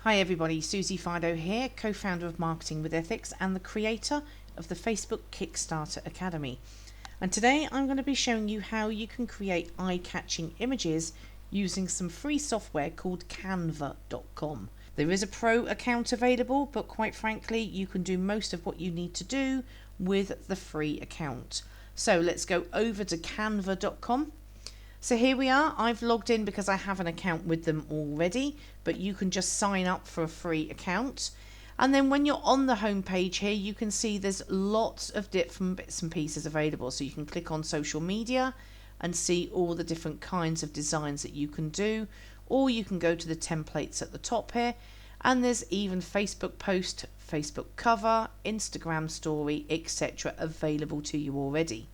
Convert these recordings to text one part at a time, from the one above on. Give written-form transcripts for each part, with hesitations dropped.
Hi everybody, Susie Fido here, co-founder of Marketing with Ethics and the creator of the Facebook Kickstarter Academy. And today I'm going to be showing you how you can create eye-catching images using some free software called Canva.com. There is a pro account available, but quite frankly you can do most of what you need to do with the free account. So let's go over to Canva.com. So here we are. I've logged in because I have an account with them already, but you can just sign up for a free account. And then when you're on the home page here, you can see there's lots of different bits and pieces available. So you can click on social media and see all the different kinds of designs that you can do, or you can go to the templates at the top here, and there's even Facebook post, Facebook cover, Instagram story, etc. available to you already.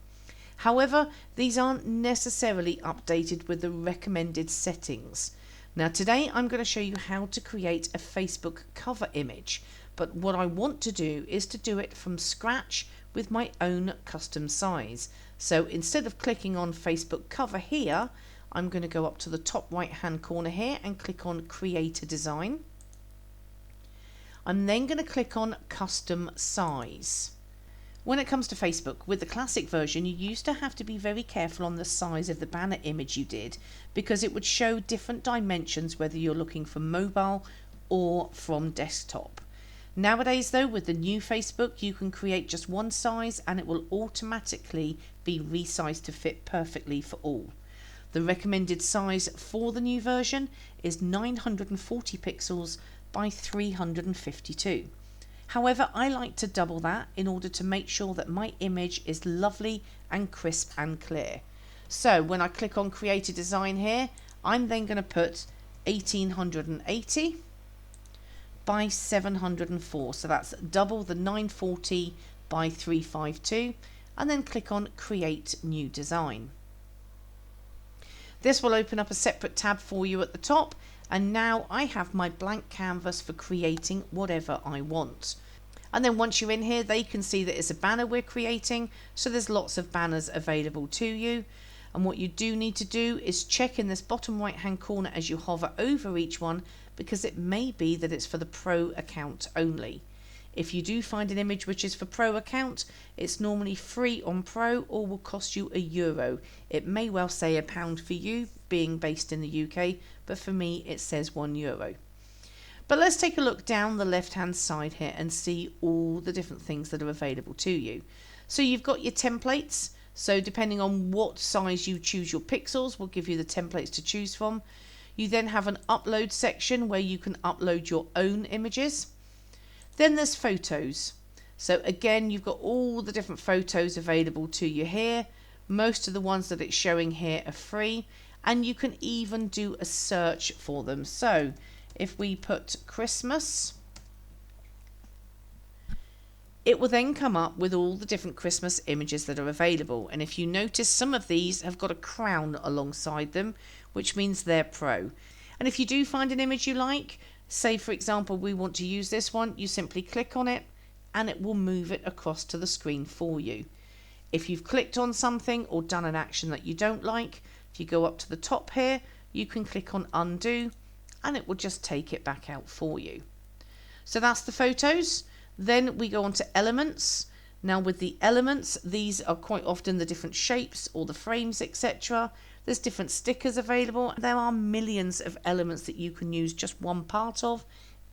However, these aren't necessarily updated with the recommended settings. Now today I'm going to show you how to create a Facebook cover image, but what I want to do is to do it from scratch with my own custom size. So instead of clicking on Facebook cover here, I'm going to go up to the top right hand corner here and click on Create a Design. I'm then going to click on Custom Size. When it comes to Facebook, with the classic version, you used to have to be very careful on the size of the banner image you did, because it would show different dimensions whether you're looking for mobile or from desktop. Nowadays though, with the new Facebook, you can create just one size and it will automatically be resized to fit perfectly for all. The recommended size for the new version is 940 pixels by 352. However, I like to double that in order to make sure that my image is lovely and crisp and clear. So when I click on Create a Design here, I'm then going to put 1880 by 704. So that's double the 940 by 352, and then click on Create New Design. This will open up a separate tab for you at the top, and now I have my blank canvas for creating whatever I want. And then once you're in here, they can see that it's a banner we're creating, so there's lots of banners available to you. And what you do need to do is check in this bottom right hand corner as you hover over each one, because it may be that it's for the pro account only. If you do find an image which is for pro account, it's normally free on pro or will cost you €1. It may well say £1 for you being based in the UK, but for me it says €1. But let's take a look down the left hand side here and see all the different things that are available to you. So you've got your templates. So depending on what size you choose your pixels will give you the templates to choose from. You then have an upload section where you can upload your own images. Then there's photos. So again, you've got all the different photos available to you here. Most of the ones that it's showing here are free, and you can even do a search for them. So if we put Christmas, it will then come up with all the different Christmas images that are available. And if you notice, some of these have got a crown alongside them, which means they're pro. And if you do find an image you like, say for example we want to use this one, you simply click on it and it will move it across to the screen for you. If you've clicked on something or done an action that you don't like, if you go up to the top here, you can click on undo and it will just take it back out for you. So that's the photos. Then we go on to elements. Now with the elements, these are quite often the different shapes or the frames, etc. There's different stickers available. There are millions of elements that you can use just one part of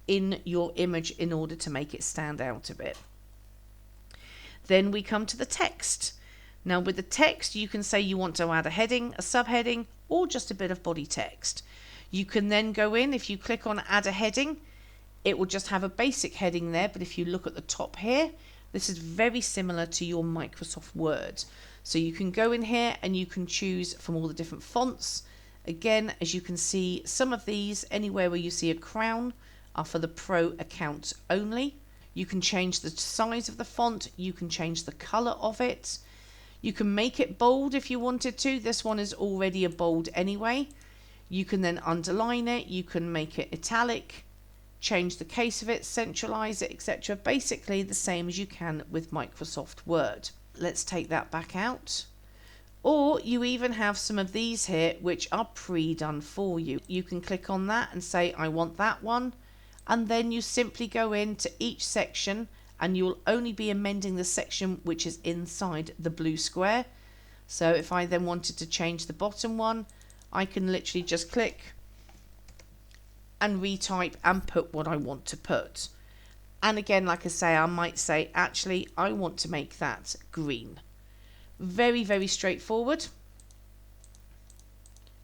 in your image in order to make it stand out a bit. Then we come to the text. Now with the text, you can say you want to add a heading, a subheading, or just a bit of body text. You can then go in, if you click on add a heading, it will just have a basic heading there, but if you look at the top here, this is very similar to your Microsoft Word. So you can go in here and you can choose from all the different fonts. Again, as you can see, some of these, anywhere where you see a crown, are for the pro account only. You can change the size of the font, you can change the color of it. You can make it bold if you wanted to. This one is already a bold anyway. You can then underline it, you can make it italic, change the case of it, centralize it, etc. Basically the same as you can with Microsoft Word. Let's take that back out. Or you even have some of these here which are pre-done for you. You can click on that and say I want that one, and then you simply go into each section and you'll only be amending the section which is inside the blue square. So if I then wanted to change the bottom one, I can literally just click and retype and put what I want to put. And again, like I say, I might say, actually, I want to make that green. Very, very straightforward.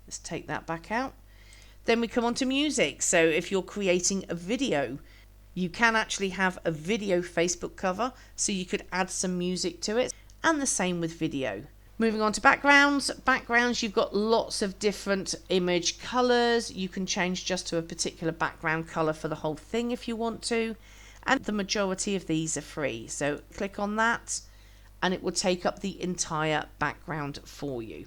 Let's take that back out. Then we come on to music. So if you're creating a video, you can actually have a video Facebook cover, so you could add some music to it, and the same with video. Moving on to backgrounds. Backgrounds, you've got lots of different image colors. You can change just to a particular background color for the whole thing if you want to. And the majority of these are free. So click on that and it will take up the entire background for you.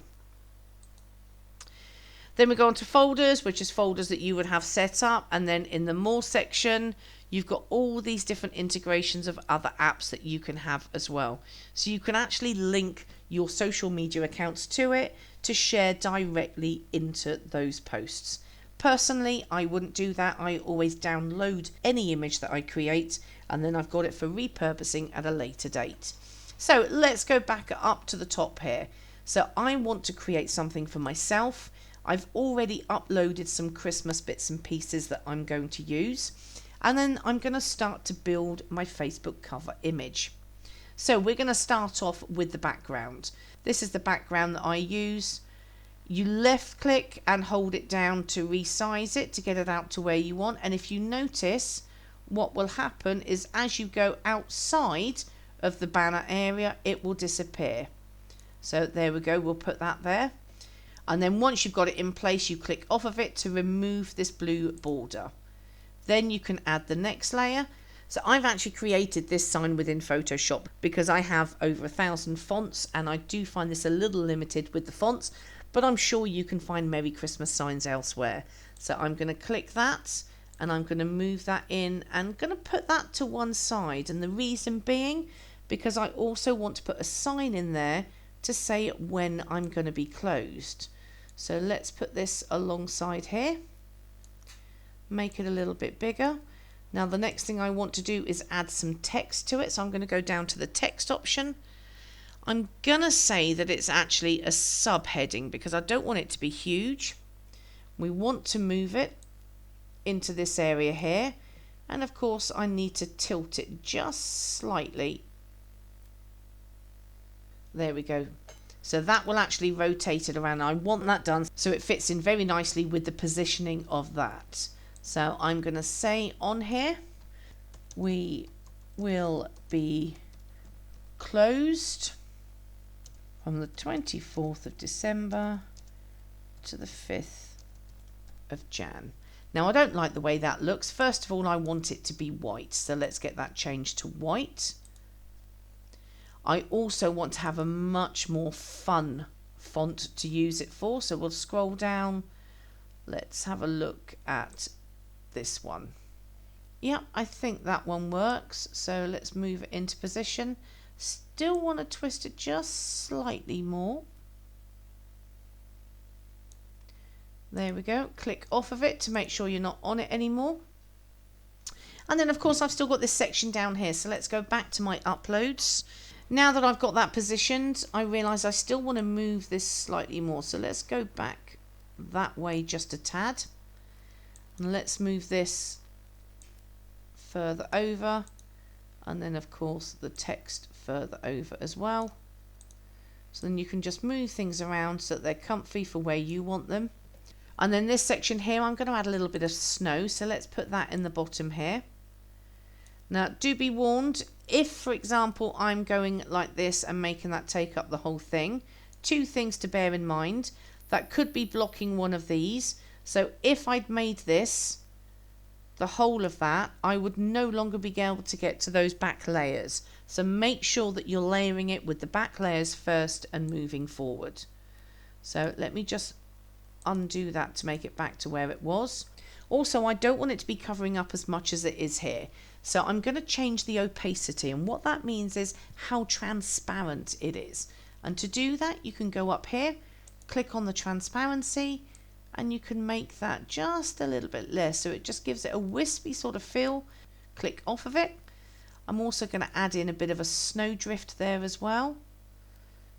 Then we go on to folders, which is folders that you would have set up. And then in the more section, you've got all these different integrations of other apps that you can have as well. So you can actually link your social media accounts to it to share directly into those posts. Personally, I wouldn't do that. I always download any image that I create and then I've got it for repurposing at a later date. So let's go back up to the top here. So I want to create something for myself. I've already uploaded some Christmas bits and pieces that I'm going to use. And then I'm going to start to build my Facebook cover image. So we're going to start off with the background. This is the background that I use. You left click and hold it down to resize it to get it out to where you want. And if you notice, what will happen is as you go outside of the banner area, it will disappear. So there we go, we'll put that there. And then once you've got it in place, you click off of it to remove this blue border. Then you can add the next layer. So I've actually created this sign within Photoshop because I have over 1,000 fonts and I do find this a little limited with the fonts, but I'm sure you can find Merry Christmas signs elsewhere. So I'm going to click that and I'm going to move that in and going to put that to one side. And the reason being, because I also want to put a sign in there to say when I'm going to be closed. So let's put this alongside here. Make it a little bit bigger. Now the next thing I want to do is add some text to it. So I'm going to go down to the text option. I'm going to say that it's actually a subheading because I don't want it to be huge. We want to move it into this area here. And of course I need to tilt it just slightly. There we go. So that will actually rotate it around. I want that done so it fits in very nicely with the positioning of that. So I'm going to say on here, we will be closed from the 24th of December to the 5th of Jan. Now I don't like the way that looks. First of all, I want it to be white. So let's get that changed to white. I also want to have a much more fun font to use it for. So we'll scroll down. Let's have a look at this one. Yep, I think that one works. So let's move it into position. Still want to twist it just slightly more. There we go. Click off of it to make sure you're not on it anymore. And then of course I've still got this section down here. So let's go back to my uploads. Now that I've got that positioned, I realise I still want to move this slightly more. So let's go back that way just a tad. And let's move this further over. And then of course the text further over as well. So then you can just move things around so that they're comfy for where you want them. And then this section here, I'm going to add a little bit of snow. So let's put that in the bottom here. Now, do be warned, if, for example, I'm going like this and making that take up the whole thing, two things to bear in mind. That could be blocking one of these. So if I'd made this, the whole of that, I would no longer be able to get to those back layers. So make sure that you're layering it with the back layers first and moving forward. So let me just undo that to make it back to where it was. Also, I don't want it to be covering up as much as it is here. So I'm going to change the opacity, and what that means is how transparent it is. And to do that, you can go up here, click on the transparency, and you can make that just a little bit less so it just gives it a wispy sort of feel. Click off of it. I'm also going to add in a bit of a snowdrift there as well.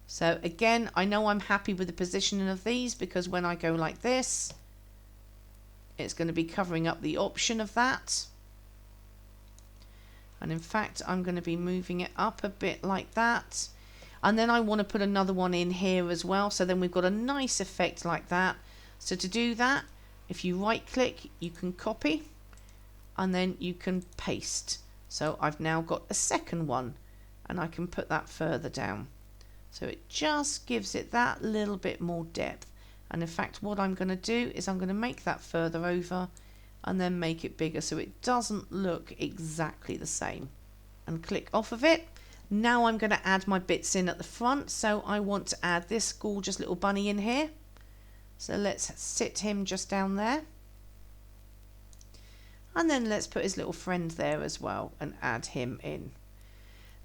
So again, I know I'm happy with the positioning of these because when I go like this, it's going to be covering up the option of that. And in fact, I'm going to be moving it up a bit like that. And then I want to put another one in here as well. So then we've got a nice effect like that. So to do that, if you right click, you can copy and then you can paste. So I've now got a second one and I can put that further down. So it just gives it that little bit more depth. And in fact, what I'm going to do is I'm going to make that further over and then make it bigger so it doesn't look exactly the same. And click off of it. Now I'm going to add my bits in at the front. So I want to add this gorgeous little bunny in here. So let's sit him just down there. And then let's put his little friend there as well and add him in.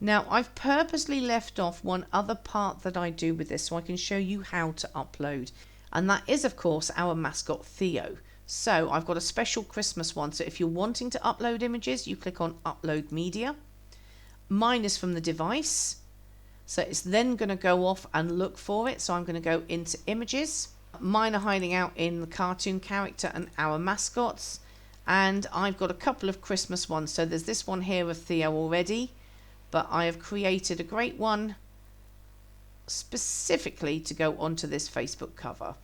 Now I've purposely left off one other part that I do with this so I can show you how to upload. And that is of course our mascot Theo. So I've got a special Christmas one. So if you're wanting to upload images, you click on Upload Media. Mine is from the device. So it's then going to go off and look for it. So I'm going to go into Images. Mine are hiding out in the cartoon character and our mascots. And I've got a couple of Christmas ones. So there's this one here of Theo already. But I have created a great one specifically to go onto this Facebook cover.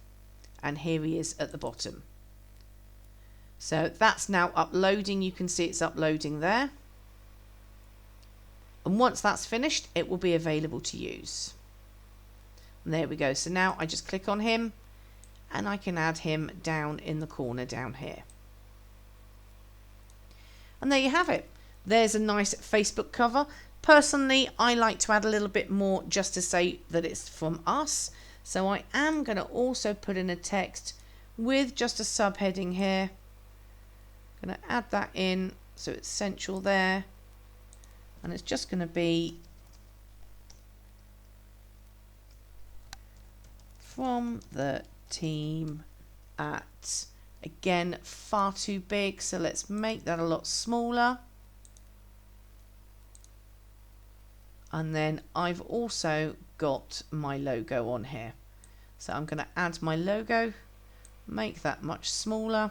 And here he is at the bottom. So that's now uploading. You can see it's uploading there. And once that's finished, it will be available to use. And there we go. So now I just click on him and I can add him down in the corner down here. And there you have it. There's a nice Facebook cover. Personally, I like to add a little bit more just to say that it's from us. So I am going to also put in a text with just a subheading here. I'm going to add that in so it's central there. And it's just going to be from the team at, again, far too big. So let's make that a lot smaller. And then I've also got my logo on here. So I'm going to add my logo, make that much smaller.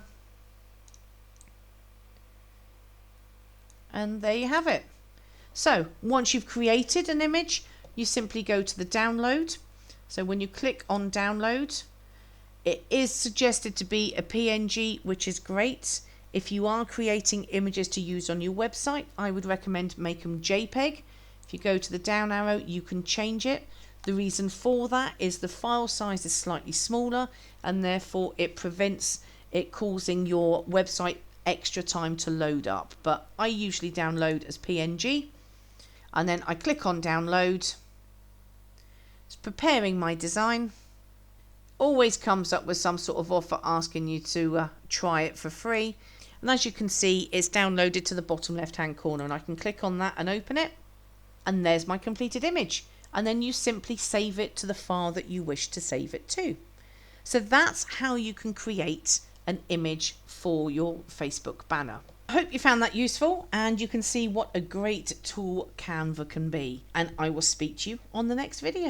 And there you have it. So once you've created an image, you simply go to the download. So when you click on download, it is suggested to be a PNG, which is great. If you are creating images to use on your website, I would recommend make them JPEG. If you go to the down arrow, you can change it. The reason for that is the file size is slightly smaller and therefore it prevents it causing your website extra time to load up. But I usually download as PNG. And then I click on download. It's preparing my design. Always comes up with some sort of offer asking you to try it for free. And as you can see, it's downloaded to the bottom left hand corner and I can click on that and open it. And there's my completed image. And then you simply save it to the file that you wish to save it to. So that's how you can create an image for your Facebook banner. I hope you found that useful and you can see what a great tool Canva can be. And I will speak to you on the next video.